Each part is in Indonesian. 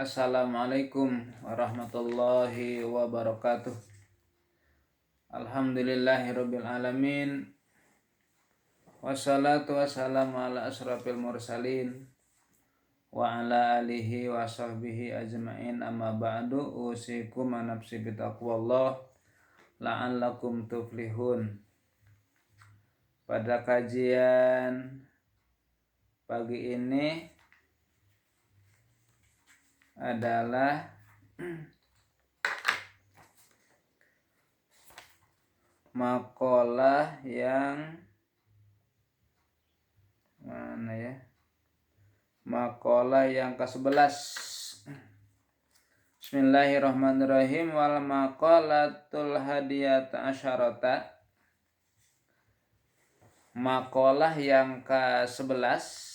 Assalamualaikum warahmatullahi wabarakatuh. Alhamdulillahirabbil alamin. Wassalatu wassalamu ala asrofil mursalin wa ala alihi wa sahbihi ajma'in, amma ba'du. Usikum wa nafsi bitaqwallah la'allakum tuflihun. Pada kajian pagi ini adalah makalah yang makalah yang ke-11. Bismillahirrahmanirrahim. Wal maqalatul hadiyata asyarata. Makalah yang ke-11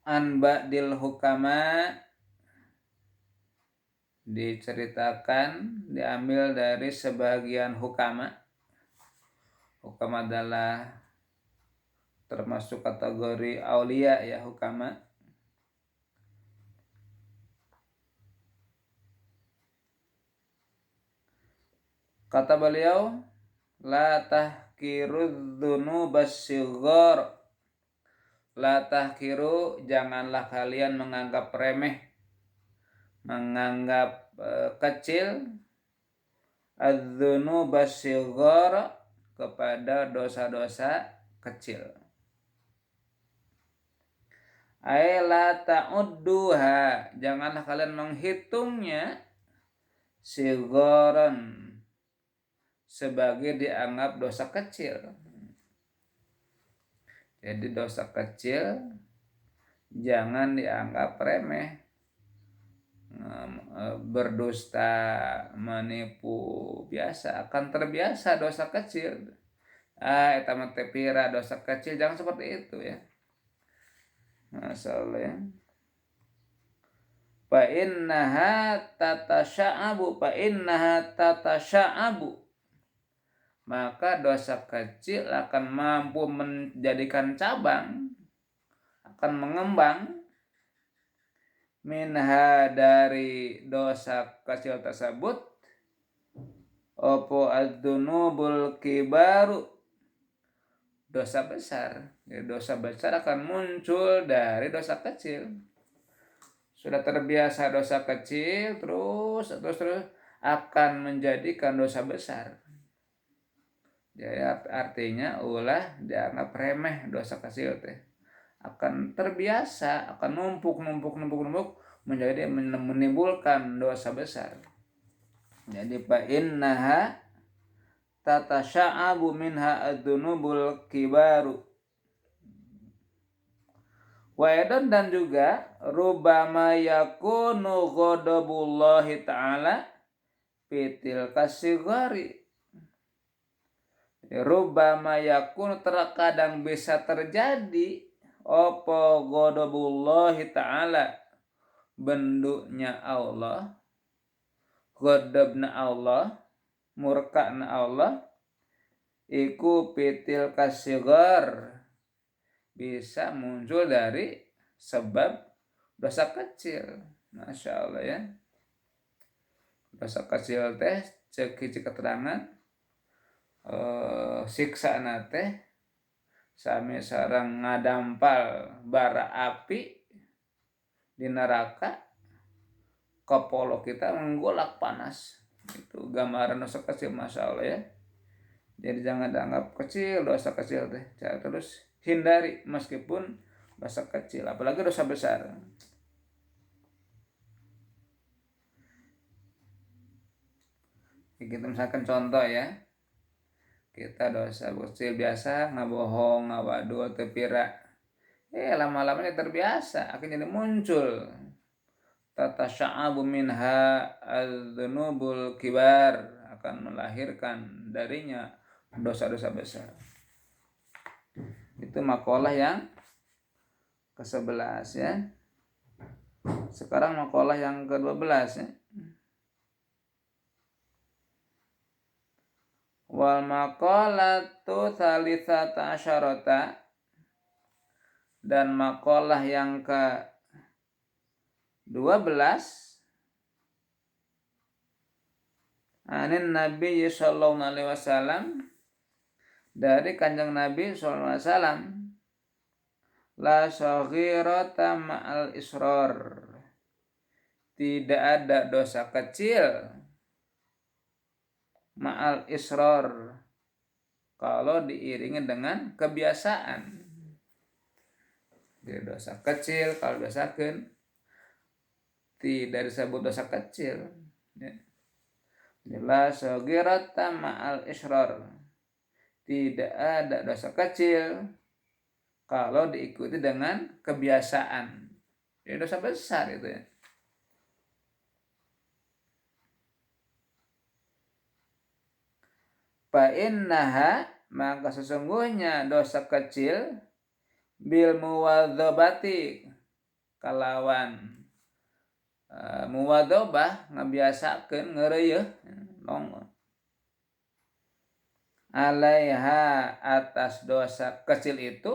an ba'dil hukama, diceritakan diambil dari sebagian hukama. Hukama adalah termasuk kategori aulia ya, hukama. Kata beliau, la tahkirudz dzunubas shighar. La tahkiru, janganlah kalian menganggap remeh, menganggap kecil, adz-dzunubas shighar, kepada dosa-dosa kecil. Ay la ta'udduha, janganlah kalian menghitungnya shigharan, sebagai dianggap dosa kecil. Jadi dosa kecil jangan dianggap remeh. Berdusta, menipu, biasa, akan terbiasa dosa kecil. Eta mah teh pira dosa kecil, jangan seperti itu ya. Masalah ya. Fa innaha tatasya'abu. Maka dosa kecil akan mampu menjadikan cabang, akan mengembang, minha, dari dosa kecil tersebut, opo adzunubul kibaru, dosa besar. Jadi dosa besar akan muncul dari dosa kecil. Sudah terbiasa dosa kecil, terus akan menjadikan dosa besar. Jadi artinya ulah dianggap remeh dosa kecil teh. Akan terbiasa, akan numpuk menjadi menimbulkan dosa besar. Jadi fa innaha tatasya'abu minha adzunubul kibaru. Waedon, dan juga rubama yakunu ghadabullahi ta'ala fitil kasigari. Rubama yakunu, terkadang bisa terjadi, apa ghadabullahi ta'ala, bendunya Allah, ghadabna Allah, murkana Allah, iku fitil kasigar, bisa muncul dari sebab dosa kecil. Masya Allah ya. Dosa kecil teh cek keterangan siksa nate sami sareng ngadampal bara api di neraka, kepala kita menggolak panas. Itu gambaran dosa kecil, Masya Allah ya. Jadi jangan dianggap kecil dosa kecil teh, terus hindari meskipun dosa kecil, apalagi dosa besar. Kita misalkan contoh ya, kita dosa kecil biasa ngabohong, ngawadu, atau pira, lama-lamanya terbiasa, akhirnya muncul tatasya'abu minha adzunubul kibar, akan melahirkan darinya dosa-dosa besar. Itu makalah yang ke-11 ya. Sekarang makalah yang ke-12 ya. Wa, wal maqalatu tsalitsata asyarata, dan maqalah yang ke-12 anin Nabi sallallahu alaihi wasallam, dari Kanjeng Nabi sallallahu alaihi wasallam, la saghirata ma'al israr, tidak ada dosa kecil ma'al israr kalau diiringi dengan kebiasaan. Jadi dosa kecil kalau biasakan tidak disebut dosa kecil, ya. La saghirata ma'al israr, tidak ada dosa kecil kalau diikuti dengan kebiasaan. Jadi dosa besar itu, ya. Fa innaha, maka sesungguhnya dosa kecil, bil muwadzabati, kalawan muwadzabah, ngabiasakeun ngeureueuh alaiha, atas dosa kecil itu,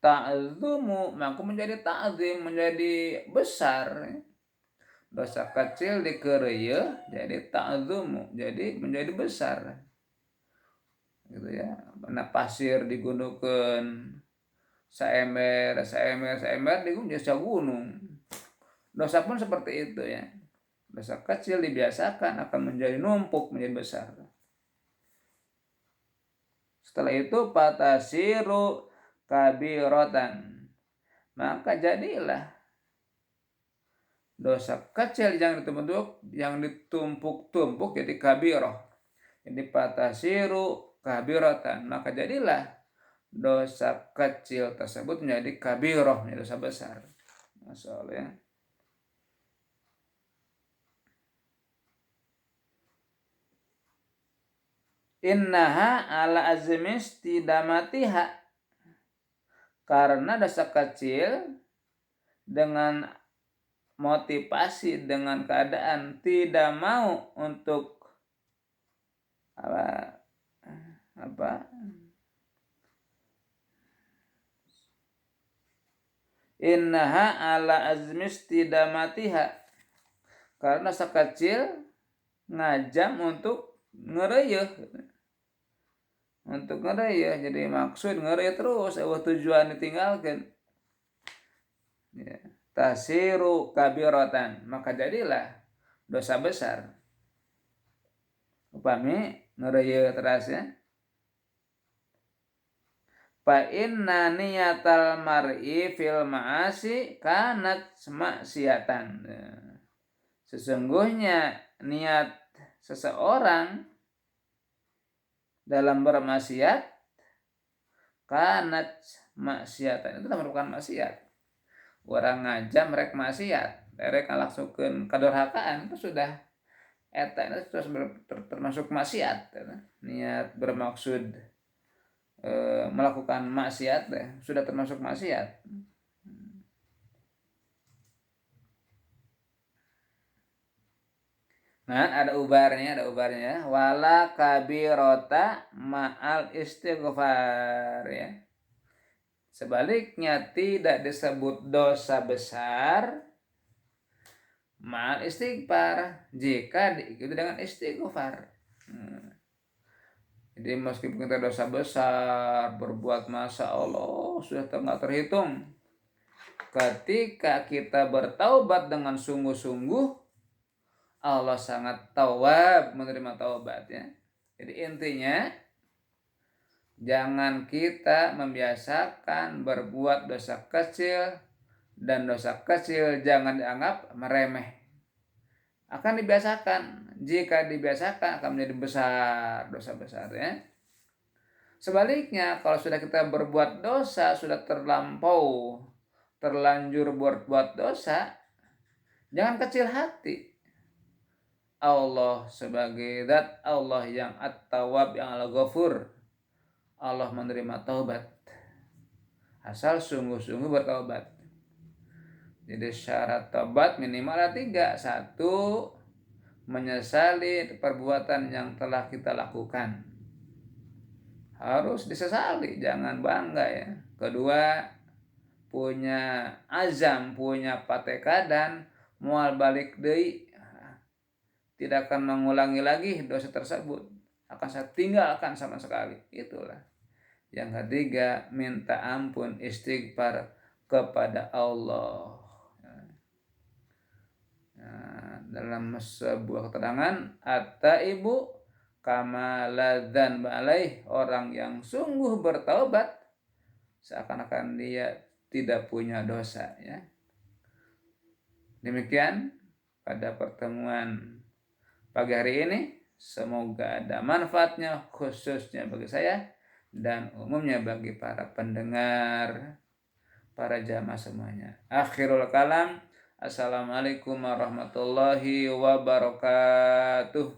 ta'zumu, maka menjadi ta'zim, menjadi besar. Dosa kecil dikeureueuh jadi ta'zumu, jadi menjadi besar, gitu ya. Mana pasir digundukeun saember digunduh jadi gunung. Dosa pun seperti itu, ya. Dosa kecil dibiasakan akan menjadi numpuk, menjadi besar. Setelah itu patasiru kabiratan, maka jadilah dosa kecil yang ditumpuk jadi kabirah. Jadi patasiru kabiratan, maka jadilah dosa kecil tersebut menjadi kabirah, menjadi dosa besar. Masya Allah, ya. Innaha ala azmis tidamatiha, karena dosa kecil dengan motivasi, dengan keadaan tidak mau untuk apa innaha ala azmis tidamatiha, karena dosa kecil ngajam untuk ngeureueuh, jadi maksud ngeureueuh terus, tujuan ditinggalkan, ya. Tasiru kabiratan, maka jadilah dosa besar. Upami ngeureueuh terus, ya. Fa inna niyatal mar'i fil ma'asi kanat maksiatan. Sesungguhnya niat seseorang dalam bermaksiat kanat maksiatan, itu merupakan maksiat. Orang ngajam rek maksiat, rek ngalaksukeun kadurhakaan, itu sudah eta itu termasuk maksiat. Niat bermaksud melakukan maksiat sudah termasuk maksiat. Nah, ada ubarnya, wala kabirota ma'al istighfar, ya. Sebaliknya tidak disebut dosa besar ma'al istighfar, jika diikuti dengan istighfar. Jadi meskipun kita dosa besar, berbuat masa Allah sudah tidak terhitung, ketika kita bertaubat dengan sungguh-sungguh, Allah sangat tawab, menerima taubatnya. Jadi intinya, jangan kita membiasakan berbuat dosa kecil, dan dosa kecil jangan dianggap meremeh. Akan dibiasakan. Jika dibiasakan akan menjadi besar, dosa besar, ya. Sebaliknya, kalau sudah kita berbuat dosa, sudah terlanjur berbuat dosa, jangan kecil hati. Allah sebagai zat Allah yang at-tawwab, yang al-ghafur, Allah menerima taubat asal sungguh-sungguh bertaubat. Jadi syarat taubat minimal ada 3. 1, menyesali perbuatan yang telah kita lakukan. Harus disesali, jangan bangga, ya. Kedua, punya azam, punya patekadan moal balik deui, tidak akan mengulangi lagi dosa tersebut, akan saya tinggalkan sama sekali. Itulah. Yang ketiga, minta ampun, istighfar kepada Allah. Nah, dalam sebuah keterangan, at-taibu kama ladzan ba'alaih, orang yang sungguh bertaubat seakan-akan dia tidak punya dosa, ya. Demikian pada pertemuan pagi hari ini, semoga ada manfaatnya khususnya bagi saya dan umumnya bagi para pendengar, para jamaah semuanya. Akhirul kalam, assalamualaikum warahmatullahi wabarakatuh.